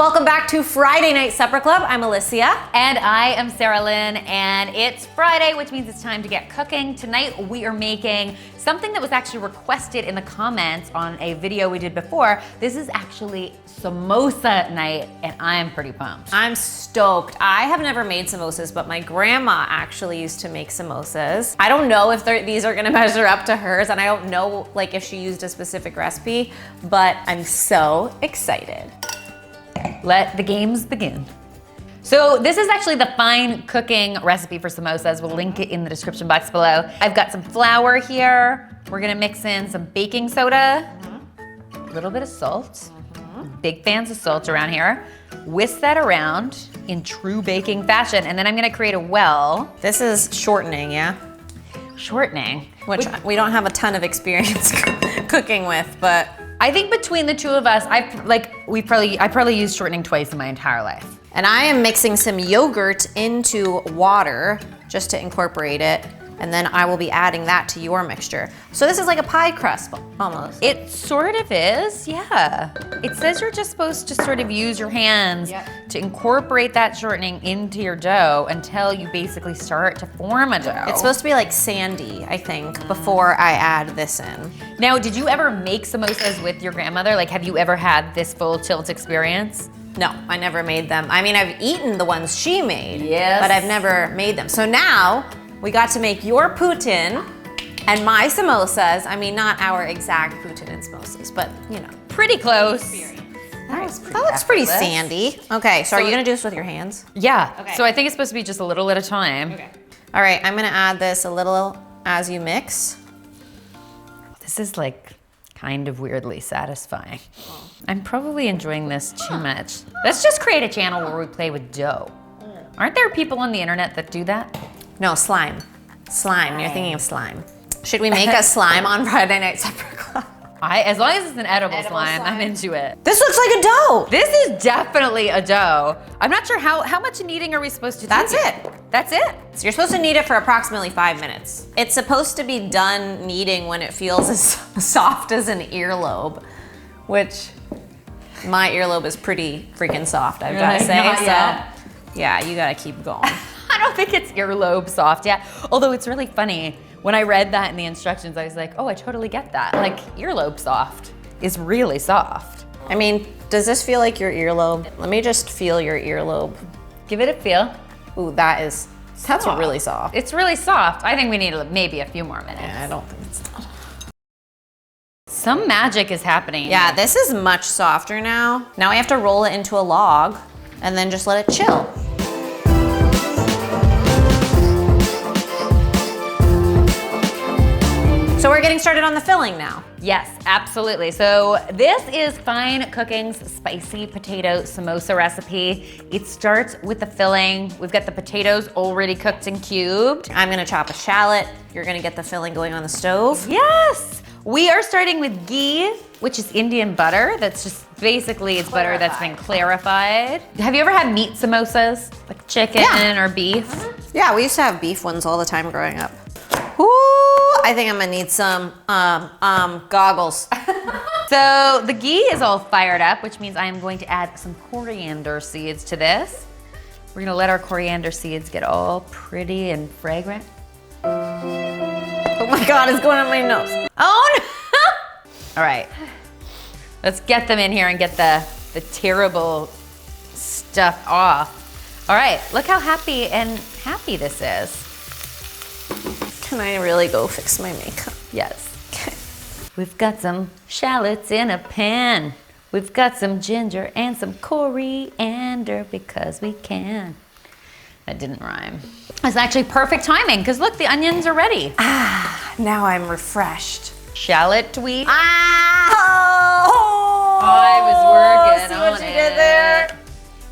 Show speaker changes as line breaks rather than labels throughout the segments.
welcome back to Friday Night Supper Club. I'm Alicia.
And I am Sarah Lynn, and it's Friday, which means it's time to get cooking. Tonight we are making something that was actually requested in the comments on a video we did before. This is actually samosa night, and I'm pretty pumped.
I'm stoked. I have never made samosas, but my grandma actually used to make samosas. I don't know if these are gonna measure up to hers, and I don't know like if she used a specific recipe, but I'm so excited.
Let the games begin. So this is actually the fine cooking recipe for samosas. We'll link it in the description box below. I've got some flour here. We're gonna mix in some baking soda, a little bit of salt. Big fans of salt around here. Whisk that around in true baking fashion, and then I'm gonna create a well.
This is shortening, yeah?
Shortening.
Which we don't have a ton of experience cooking with, but
I think between the two of us, I probably used shortening twice in my entire life.
And I am mixing some yogurt into water just to incorporate it. And then I will be adding that to your mixture. So this is like a pie crust almost.
It sort of is, yeah. It says you're just supposed to sort of use your hands to incorporate that shortening into your dough until you basically start to form a dough.
It's supposed to be like sandy, I think, before I add this in.
Now, did you ever make samosas with your grandmother? Like, have you ever had this full tilt experience?
No, I never made them. I mean, I've eaten the ones she made,
yes,
but I've never made them. So now, we got to make your poutine and my samosas. I mean, not our exact poutine and samosas, but you know.
Pretty close.
That looks pretty sandy. Okay, so are you gonna do this with your hands?
Yeah,
okay.
So I think it's supposed to be just a little at a time.
Okay. All right, I'm gonna add this a little as you mix.
This is like kind of weirdly satisfying. I'm probably enjoying this too much. Let's just create a channel where we play with dough. Aren't there people on the internet that do that?
No, slime. Slime, you're thinking of slime. Should we make a slime on Friday Night Supper Club?
As long as it's an edible slime, I'm into it.
This looks like a dough.
This is definitely a dough. I'm not sure how much kneading are we supposed to do?
That's it.
That's it?
So you're supposed to knead it for approximately 5 minutes. It's supposed to be done kneading when it feels as soft as an earlobe, which my earlobe is pretty freaking soft, I've got to say.
Not yet.
Yeah, you gotta keep going.
I don't think it's earlobe soft yet. Although it's really funny. When I read that in the instructions, I was like, oh, I totally get that. Like, earlobe soft is really soft.
I mean, does this feel like your earlobe? Let me just feel your earlobe.
Give it a feel.
Ooh, that's really soft.
It's really soft. I think we need maybe a few more minutes.
Yeah, I don't think it's not.
Some magic is happening.
Yeah, this is much softer now. Now we have to roll it into a log and then just let it chill. So we're getting started on the filling now.
Yes, absolutely. So this is Fine Cooking's spicy potato samosa recipe. It starts with the filling. We've got the potatoes already cooked and cubed.
I'm gonna chop a shallot. You're gonna get the filling going on the stove.
Yes! We are starting with ghee, which is Indian butter. That's just basically it's butter that's been clarified. Have you ever had meat samosas? Like chicken or beef?
Yeah, we used to have beef ones all the time growing up. Ooh, I think I'm gonna need some goggles.
So the ghee is all fired up, which means I am going to add some coriander seeds to this. We're gonna let our coriander seeds get all pretty and fragrant.
Oh my God, it's going on my nose.
Oh no! All right, let's get them in here and get the terrible stuff off. All right, look how happy this is.
Can I really go fix my makeup?
Yes. Okay. We've got some shallots in a pan. We've got some ginger and some coriander because we can. That didn't rhyme. It's actually perfect timing because look, the onions are ready.
Ah, now I'm refreshed.
Shallot tweet.
Ah! Oh,
I was working
see
on
what you did there?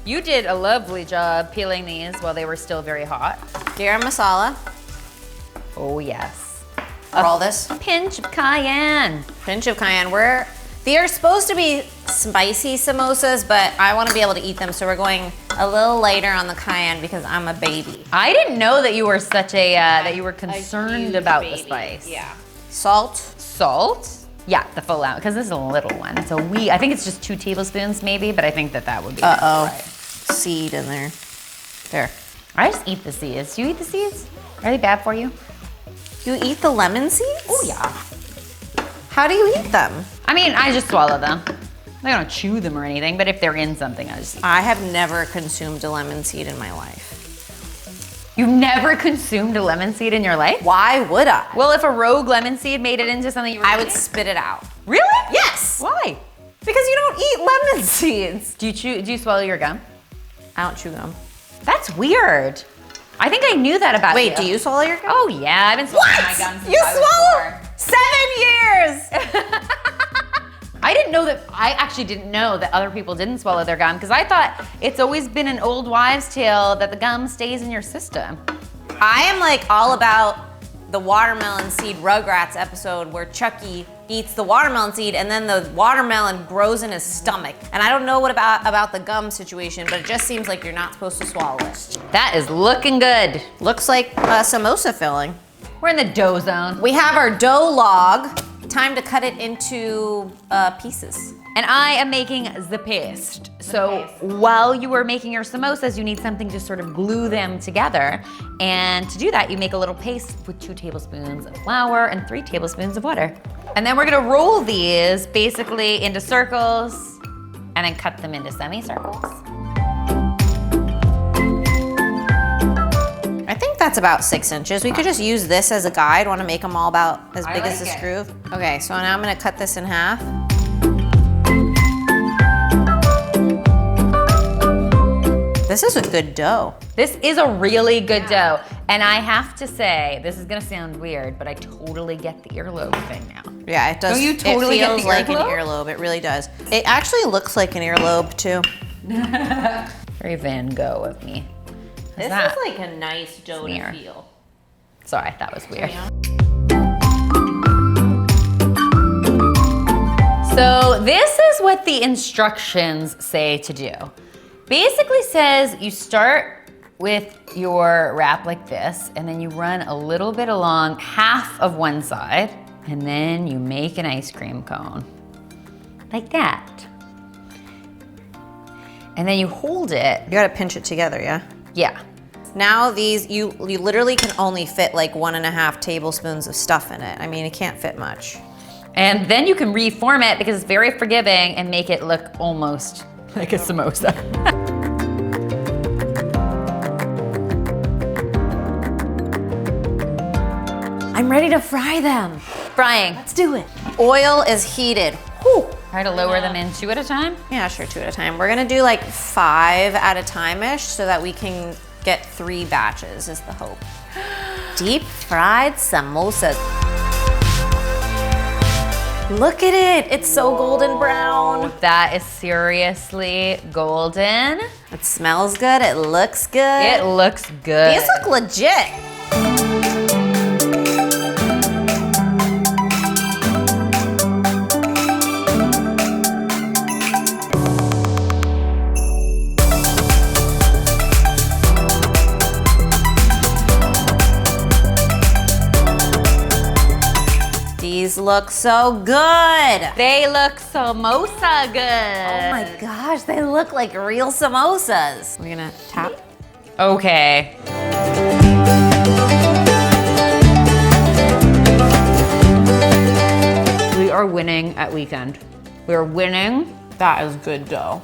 You did a lovely job peeling these while they were still very hot.
Garam masala.
Oh yes.
Roll this.
A pinch of cayenne.
Pinch of cayenne. They are supposed to be spicy samosas, but I want to be able to eat them, so we're going a little lighter on the cayenne because I'm a baby.
I didn't know that you were such a that you were concerned about the spice.
Yeah. Salt.
Salt. Yeah, the full ounce, because this is a little one. So I think it's just 2 tablespoons maybe, but I think that would be right.
Seed in there. There.
I just eat the seeds. Do you eat the seeds? Are they bad for you?
You eat the lemon seeds?
Oh yeah.
How do you eat them?
I mean, I just swallow them. I don't chew them or anything, but if they're in something, I just eat them.
I have never consumed a lemon seed in my life.
You've never consumed a lemon seed in your life?
Why would I?
Well, if a rogue lemon seed made it into something you were
I would
eating?
spit it out.
Really?
Yes.
Why?
Because you don't eat lemon seeds.
Do you swallow your gum?
I don't chew gum.
That's weird. I think I knew that about you.
Wait, do you swallow your gum?
Oh yeah, I've been swallowing my gum since
You
I was
swallow
4.
7 years!
I actually didn't know that other people didn't swallow their gum because I thought it's always been an old wives' tale that the gum stays in your system.
I am like all about the watermelon seed Rugrats episode where Chucky eats the watermelon seed and then the watermelon grows in his stomach. And I don't know what about the gum situation, but it just seems like you're not supposed to swallow it.
That is looking good.
Looks like samosa filling.
We're in the dough zone.
We have our dough log. Time to cut it into pieces.
And I am making the paste. So while you are making your samosas, you need something to sort of glue them together. And to do that, you make a little paste with 2 tablespoons of flour and 3 tablespoons of water. And then we're gonna roll these basically into circles and then cut them into semicircles.
I think that's about 6 inches. We could just use this as a guide. Want to make them all about as big as this groove? Okay, so now I'm gonna cut this in half. This is a good dough.
This is a really good dough. And I have to say, this is gonna sound weird, but I totally get the earlobe thing now.
Yeah, it does.
Don't you totally
it feels
get the
like
earlobe?
an earlobe. It really does. It actually looks like an earlobe too.
Very Van Gogh of me.
This
that?
is like a nice dough
Smear.
to feel.
Sorry, that was weird. So this is what the instructions say to do. Basically says you start with your wrap like this, and then you run a little bit along half of one side, and then you make an ice cream cone. Like that. And then you hold it.
You gotta pinch it together, yeah?
Yeah.
Now these, you literally can only fit like 1.5 tablespoons of stuff in it. I mean, it can't fit much.
And then you can reform it because it's very forgiving and make it look almost like a samosa.
I'm ready to fry them.
Frying.
Let's do it. Oil is heated. Whew.
Try to lower them in 2 at a time.
Yeah, sure, 2 at a time. We're gonna do like 5 at a time-ish so that we can get 3 batches is the hope. Deep fried samosas. Look at it, it's so golden brown.
That is seriously golden.
It smells good, it looks good.
It looks good.
These look legit. These look so good.
They look samosa good.
Oh my gosh, they look like real samosas. We're gonna tap.
Okay. We are winning at weekend. We are winning.
That is good dough.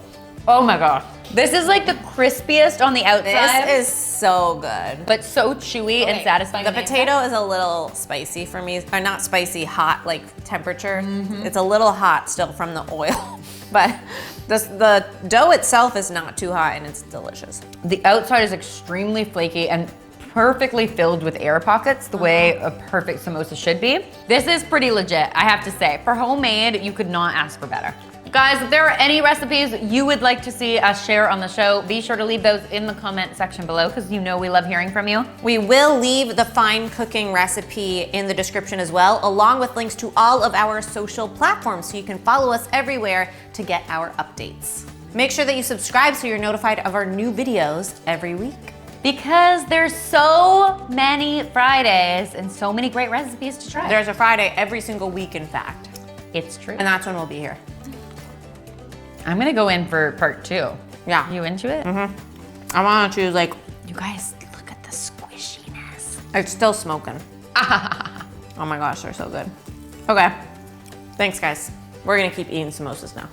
Oh my gosh. This is like the crispiest on the outside.
This is so good.
but so chewy and satisfying.
The
on
potato is a little spicy for me. Or not spicy, hot, like temperature. It's a little hot still from the oil. But the dough itself is not too hot and it's delicious.
The outside is extremely flaky and perfectly filled with air pockets, the way a perfect samosa should be. This is pretty legit, I have to say. For homemade, you could not ask for better. Guys, if there are any recipes you would like to see us share on the show, be sure to leave those in the comment section below because you know we love hearing from you.
We will leave the fine cooking recipe in the description as well, along with links to all of our social platforms so you can follow us everywhere to get our updates. Make sure that you subscribe so you're notified of our new videos every week.
Because there's so many Fridays and so many great recipes to try.
There's a Friday every single week, in fact.
It's true.
And that's when we'll be here.
I'm gonna go in for part 2.
Yeah.
You into it?
I wanna choose like,
You guys, look at the squishiness.
it's still smoking. Oh my gosh, they're so good. Okay, thanks guys. We're gonna keep eating samosas now.